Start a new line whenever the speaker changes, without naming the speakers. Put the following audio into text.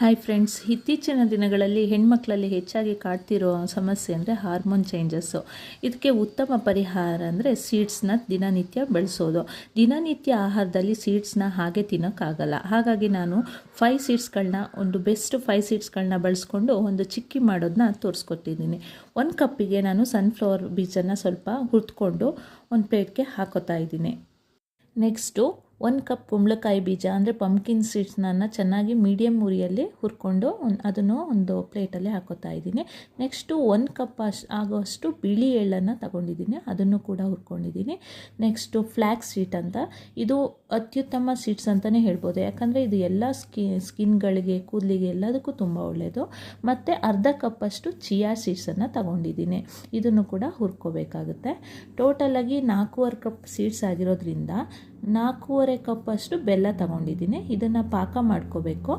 Hi friends, ಇತ್ತೀಚಿನ ದಿನಗಳಲ್ಲಿ ಹೆಣ್ಮಕ್ಳಲ್ಲಿ ಹೆಚ್ಚಾಗಿ ಕಾಡ್ತಿರೋ ಸಮಸ್ಯೆ ಅಂದರೆ ಹಾರ್ಮೋನ್ ಚೇಂಜಸ್ಸು. ಇದಕ್ಕೆ ಉತ್ತಮ ಪರಿಹಾರ ಅಂದರೆ ಸೀಡ್ಸ್ನ ದಿನನಿತ್ಯ ಬಳಸೋದು. ದಿನನಿತ್ಯ ಆಹಾರದಲ್ಲಿ ಸೀಡ್ಸ್ನ ಹಾಗೆ ತಿನ್ನೋಕ್ಕಾಗಲ್ಲ. ಹಾಗಾಗಿ ನಾನು 5 ಸೀಡ್ಸ್ಗಳನ್ನ ಬೆಸ್ಟ್ 5 ಸೀಡ್ಸ್ಗಳನ್ನ ಬಳಸ್ಕೊಂಡು ಒಂದು ಚಿಕ್ಕಿ ಮಾಡೋದನ್ನ ತೋರಿಸ್ಕೊಟ್ಟಿದ್ದೀನಿ. 1 ಕಪ್ಪಿಗೆ ನಾನು ಸನ್ಫ್ಲವರ್ ಬೀಜನ ಸ್ವಲ್ಪ ಹುರಿದ್ಕೊಂಡು ಒಂದು ಪ್ಲೇಟ್ಗೆ ಹಾಕೋತಾ ಇದ್ದೀನಿ. ನೆಕ್ಸ್ಟು 1 ಕಪ್ ಕುಂಬಳಕಾಯಿ ಬೀಜ ಅಂದರೆ ಪಂಪ್ಕಿನ್ ಸೀಡ್ಸ್ನ ಚೆನ್ನಾಗಿ ಮೀಡಿಯಮ್ ಉರಿಯಲ್ಲಿ ಹುರ್ಕೊಂಡು ಅದನ್ನು ಒಂದು ಪ್ಲೇಟಲ್ಲಿ ಹಾಕೋತಾ ಇದ್ದೀನಿ. ನೆಕ್ಸ್ಟು 1 ಕಪ್ ಆಗೋಷ್ಟು ಬಿಳಿ ಎಳ್ಳನ್ನು ತಗೊಂಡಿದ್ದೀನಿ, ಅದನ್ನು ಕೂಡ ಹುರ್ಕೊಂಡಿದ್ದೀನಿ. ನೆಕ್ಸ್ಟು ಫ್ಲ್ಯಾಕ್ಸ್ ಸೀಡ್ ಅಂತ, ಇದು ಅತ್ಯುತ್ತಮ ಸೀಡ್ಸ್ ಅಂತಲೇ ಹೇಳ್ಬೋದು. ಯಾಕಂದರೆ ಇದು ಎಲ್ಲ ಸ್ಕಿನ್ಗಳಿಗೆ, ಕೂದಲಿಗೆ ಎಲ್ಲದಕ್ಕೂ ತುಂಬ ಒಳ್ಳೆಯದು. ಮತ್ತು ಅರ್ಧ ಕಪ್ಪಷ್ಟು ಚಿಯಾ ಸೀಡ್ಸನ್ನು ತಗೊಂಡಿದ್ದೀನಿ, ಇದನ್ನು ಕೂಡ ಹುರ್ಕೋಬೇಕಾಗುತ್ತೆ. ಟೋಟಲಾಗಿ 4.5 ಕಪ್ ಸೀಡ್ಸ್ ಆಗಿರೋದ್ರಿಂದ 4.5 ಕಪ್ಪಷ್ಟು ಬೆಲ್ಲ ತಗೊಂಡಿದ್ದೀನಿ. ಇದನ್ನು ಪಾಕ ಮಾಡ್ಕೋಬೇಕು.